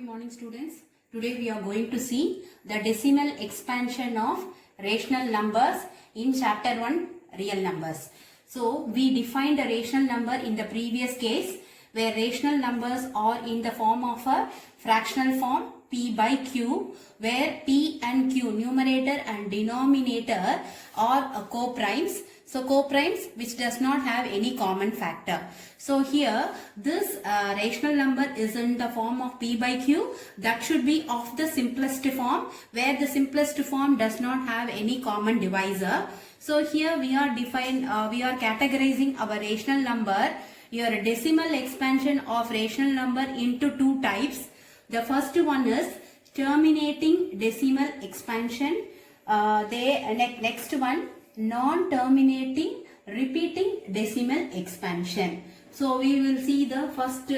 Good morning students. Today we are going to see the decimal expansion of rational numbers in chapter 1 real numbers. So we defined a rational number in the previous case where rational numbers are in the form of a fractional form p by q, where p and q, numerator and denominator, are co-primes. So co-primes which does not have any common factor. So here this rational number is in the form of p by q. That should be of the simplest form, where the simplest form does not have any common divisor. So here we are categorizing our rational number, your decimal expansion of rational number, into two types. The first one is terminating decimal expansion. Next one, non-terminating repeating decimal expansion. So we will see the first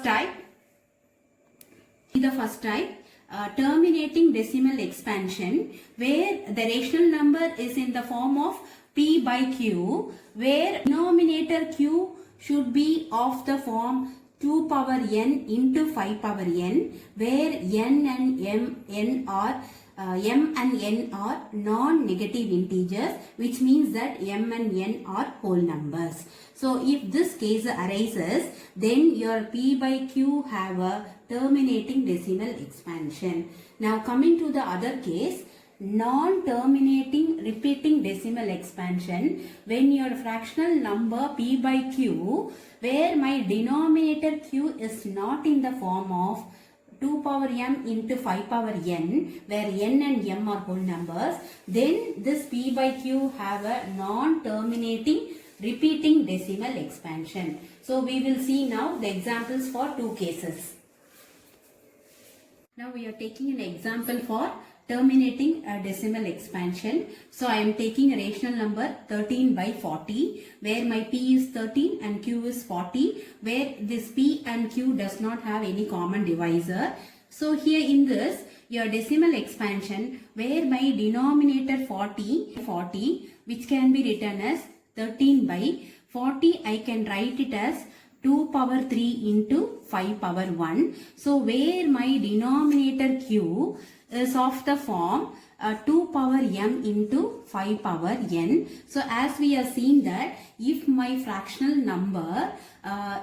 type. The first type, terminating decimal expansion, where the rational number is in the form of p by q, where denominator q should be of the form 2 power n into 5 power n, where m and n are non-negative integers, which means that m and n are whole numbers. So if this case arises, then your p by q have a terminating decimal expansion. Now coming to the other case, non-terminating repeating decimal expansion, when your fractional number p by q, where my denominator q is not in the form of 2 power m into 5 power n, where n and m are whole numbers, then this p by q have a non-terminating repeating decimal expansion. So we will see now the examples for two cases. Now we are taking an example for terminating a decimal expansion. So I am taking a rational number 13 by 40, where my p is 13 and q is 40, where this p and q does not have any common divisor. So here in this, your decimal expansion, where my denominator 40, which can be written as 13 by 40, I can write it as 2 power 3 into 5 power 1. So where my denominator q is of the form 2 power m into 5 power n. So as we have seen that if my fractional number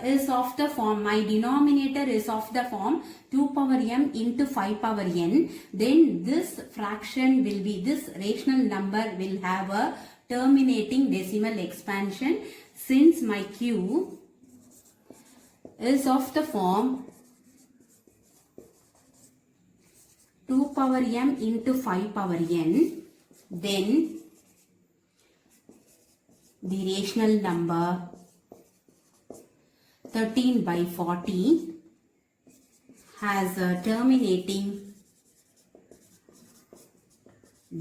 is of the form, my denominator is of the form 2 power m into 5 power n, then this fraction will be, this rational number will have a terminating decimal expansion, since my q is of the form 2 power m into 5 power n, then the rational number 13 by 40 has a terminating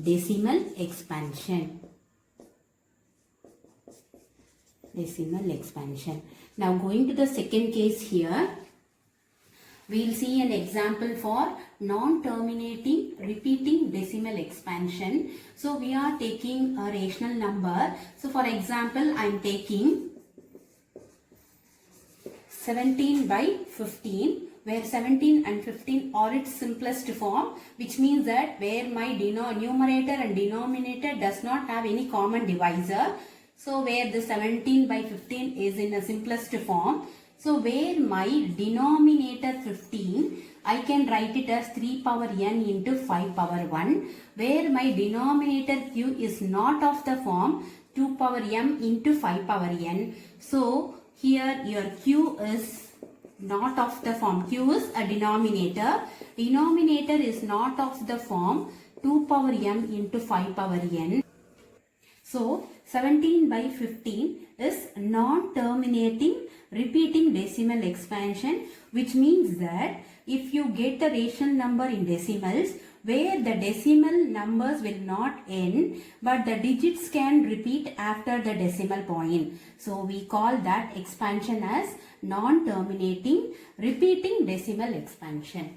decimal expansion. Now going to the second case here, we will see an example for non-terminating repeating decimal expansion. So we are taking a rational number. So for example, I am taking 17 by 15, where 17 and 15 are its simplest form, which means that where my numerator and denominator does not have any common divisor. So where the 17 by 15 is in a simplest form. So where my denominator 15, I can write it as 3 power n into 5 power 1, where my denominator q is not of the form 2 power m into 5 power n. So here your q is not of the form, q is a denominator is not of the form 2 power m into 5 power n. So 17 by 15 is non-terminating repeating decimal expansion, which means that if you get the rational number in decimals, where the decimal numbers will not end, but the digits can repeat after the decimal point. So we call that expansion as non-terminating repeating decimal expansion.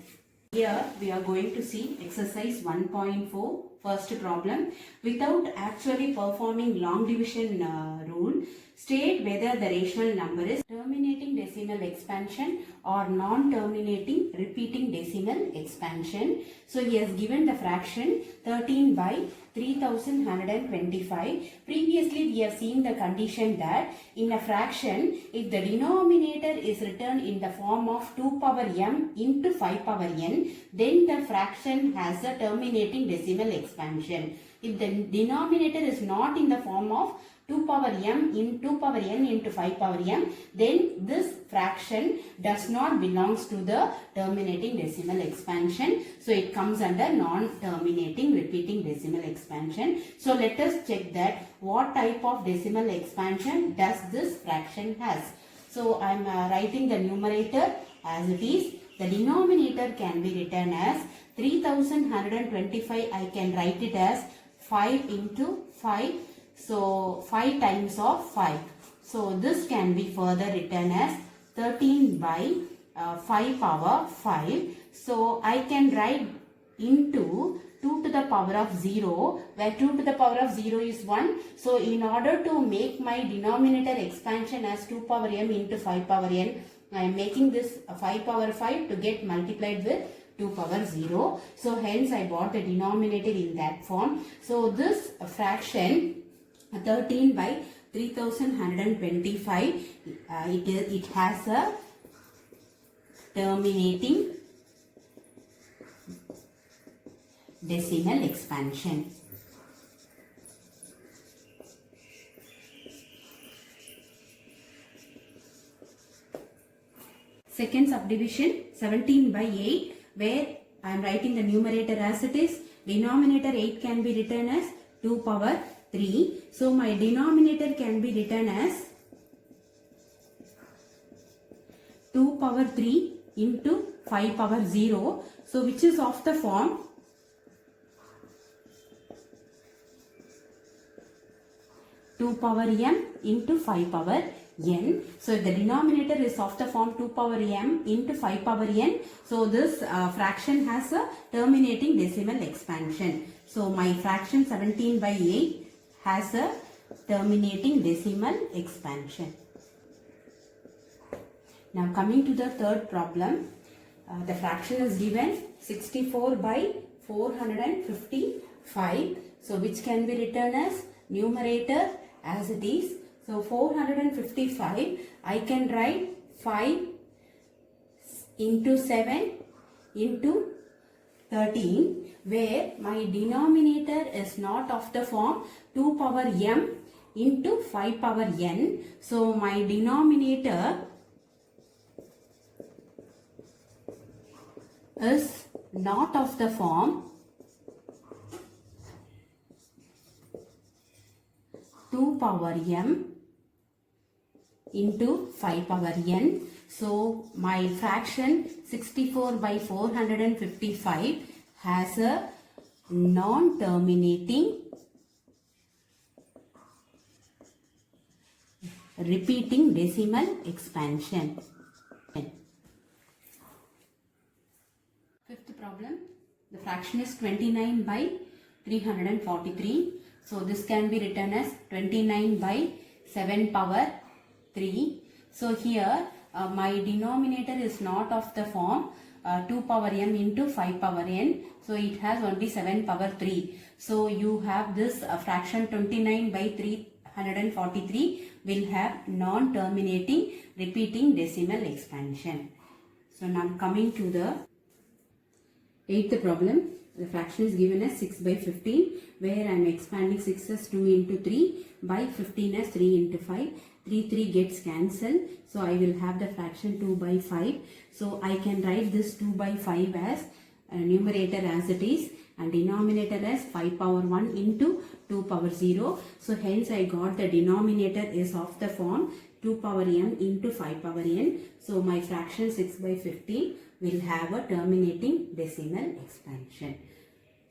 Here we are going to see exercise 1.4. first problem. Without actually performing long division rule, state whether the rational number is terminating decimal expansion or non-terminating repeating decimal expansion. So he has given the fraction 13 by 3125. Previously we have seen the condition that in a fraction, if the denominator is written in the form of 2 power m into 5 power n, then the fraction has a terminating decimal expansion. If the denominator is not in the form of 2 power m in 2 power n into 5 power m, then this fraction does not belongs to the terminating decimal expansion. So it comes under non-terminating repeating decimal expansion. So let us check that what type of decimal expansion does this fraction has. So I am writing the numerator as it is. The denominator can be written as 3125. I can write it as 5 into 5. So 5 times of 5. So this can be further written as 13 by 5 power 5. So I can write into 2 to the power of 0, where 2 to the power of 0 is 1. So in order to make my denominator expansion as 2 power m into 5 power n, I am making this 5 power 5 to get multiplied with 2 power 0. So hence I brought the denominator in that form. So this fraction 13 by 3125, it has a terminating decimal expansion. Second subdivision 17 by 8, where I am writing the numerator as it is. Denominator 8 can be written as 2 power 3. So my denominator can be written as 2 power 3 into 5 power 0. So which is of the form 2 power m into 5 power n. So if the denominator is of the form 2 power m into 5 power n, so this fraction has a terminating decimal expansion. So my fraction 17 by 8 has a terminating decimal expansion. Now coming to the third problem, the fraction is given 64 by 455. So which can be written as numerator as it is. So 455, I can write 5 into 7 into 13, where my denominator is not of the form 2 power m into 5 power n. So my denominator is not of the form 2 power m into 5 power n. So my fraction 64 by 455 has a non-terminating repeating decimal expansion. Fifth problem, the fraction is 29 by 343. So this can be written as 29 by 7 power 3. So here my denominator is not of the form 2 power m into 5 power n. So it has only 7 power 3. So you have this fraction 29 by 343 will have non-terminating repeating decimal expansion. So now coming to the eighth problem. The fraction is given as 6 by 15, where I am expanding 6 as 2 into 3 by 15 as 3 into 5. 3 gets cancelled. So I will have the fraction 2 by 5. So I can write this 2 by 5 as numerator as it is and denominator as 5 power 1 into 2 power 0. So hence I got the denominator is of the form 2 power m into 5 power n. So my fraction 6 by 15 will have a terminating decimal expansion.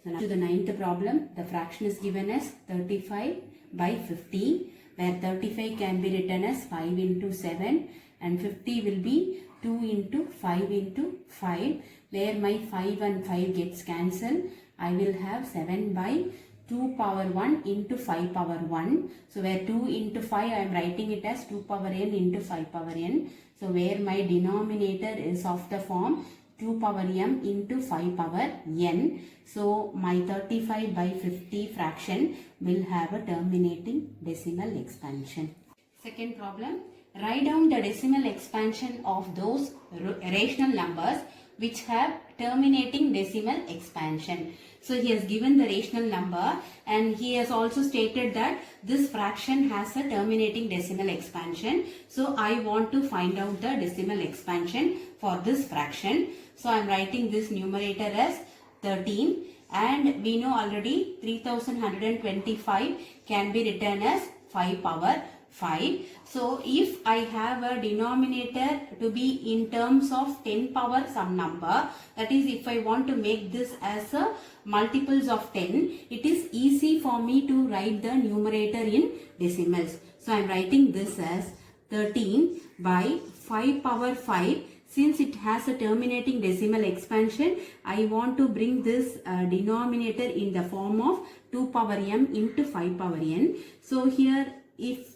So now to the ninth problem, the fraction is given as 35 by 50, where 35 can be written as 5 into 7 and 50 will be 2 into 5 into 5, where my 5 and 5 gets cancelled I will have 7 by 2 power 1 into 5 power 1. So where 2 into 5 I am writing it as 2 power n into 5 power n. So where my denominator is of the form 2 power m into 5 power n. So my 35 by 50 fraction will have a terminating decimal expansion. Second problem. Write down the decimal expansion of those rational numbers which have terminating decimal expansion. So he has given the rational number and he has also stated that this fraction has a terminating decimal expansion. So I want to find out the decimal expansion for this fraction. So I am writing this numerator as 13 and we know already 3125 can be written as 5 power 5. So if I have a denominator to be in terms of 10 power some number, that is if I want to make this as a multiples of 10, it is easy for me to write the numerator in decimals. So I am writing this as 13 by 5 power 5. Since it has a terminating decimal expansion, I want to bring this denominator in the form of 2 power m into 5 power n. So here if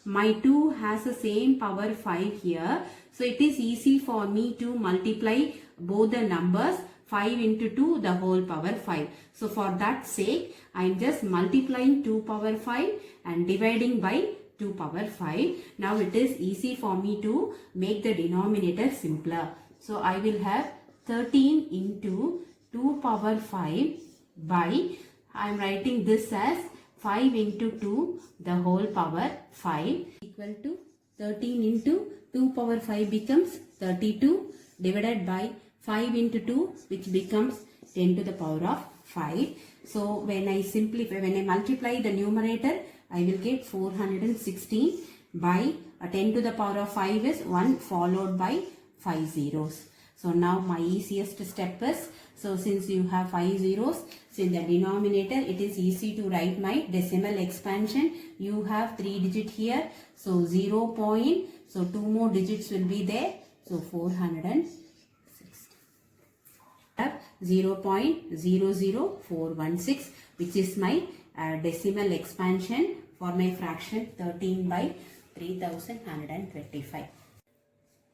my 2 has the same power 5 here, so it is easy for me to multiply both the numbers 5 into 2 the whole power 5. So for that sake I am just multiplying 2 power 5 and dividing by 2 power 5. Now it is easy for me to make the denominator simpler. So I will have 13 into 2 power 5 by, I am writing this as 5 into 2 the whole power 5 equal to 13 into 2 power 5 becomes 32 divided by 5 into 2 which becomes 10 to the power of 5. So when I multiply the numerator, I will get 416 by 10 to the power of 5 is 1 followed by 5 zeros. So now my easiest step is, so since you have 5 zeros, so in the denominator it is easy to write my decimal expansion. You have 3 digits here, so 0 point, so 2 more digits will be there, so 460. Have 0.00416 which is my decimal expansion for my fraction 13 by 3125.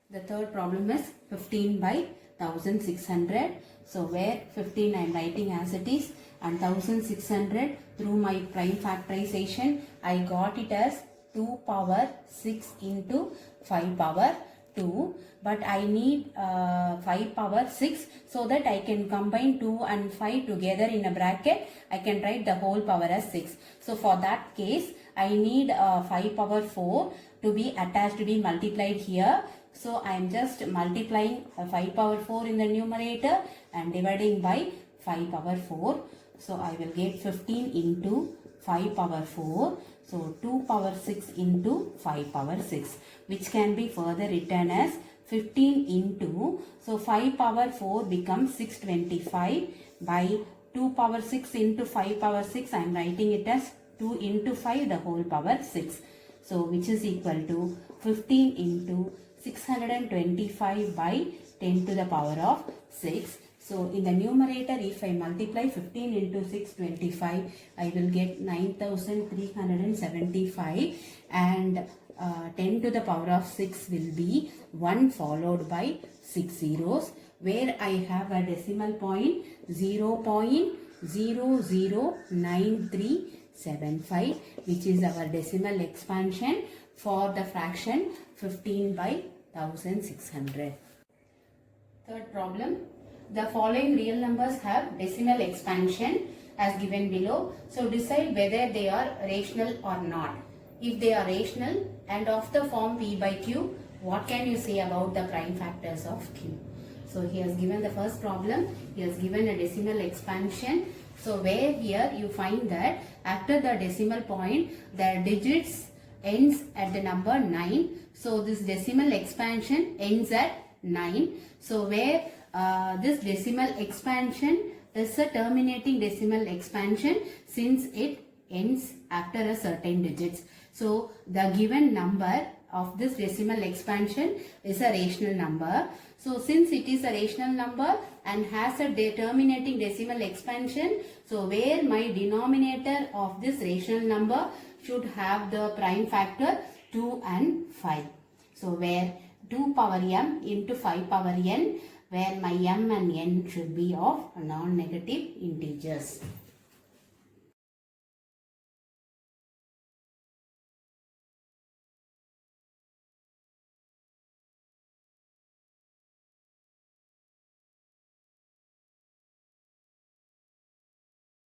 The third problem is 15 by 1600. So where 15 I am writing as it is and 1600 through my prime factorization I got it as 2 power 6 into 5 power 2, but I need 5 power 6 so that I can combine 2 and 5 together in a bracket. I can write the whole power as 6. So for that case I need 5 power 4 to be attached, to be multiplied here. So I am just multiplying 5 power 4 in the numerator and dividing by 5 power 4. So I will get 15 into 5 power 4. So 2 power 6 into 5 power 6 which can be further written as 15 into, so 5 power 4 becomes 625 by 2 power 6 into 5 power 6 I am writing it as 2 into 5 the whole power 6. So which is equal to 15 into 625 by 10 to the power of 6. So in the numerator if I multiply 15 into 625 I will get 9375 and 10 to the power of 6 will be 1 followed by 6 zeros where I have a decimal point 0.009375 which is our decimal expansion for the fraction 15 by 1600. Third problem. The following real numbers have decimal expansion as given below. So decide whether they are rational or not. If they are rational and of the form P by Q, what can you say about the prime factors of Q? So he has given the first problem. He has given a decimal expansion. So where here you find that after the decimal point, the digits ends at the number 9. So this decimal expansion ends at 9. So where this decimal expansion is a terminating decimal expansion since it ends after a certain digits. So the given number of this decimal expansion is a rational number. So since it is a rational number and has a terminating decimal expansion. So where my denominator of this rational number should have the prime factor 2 and 5. So where 2 power m into 5 power n, where my m and n should be of non-negative integers.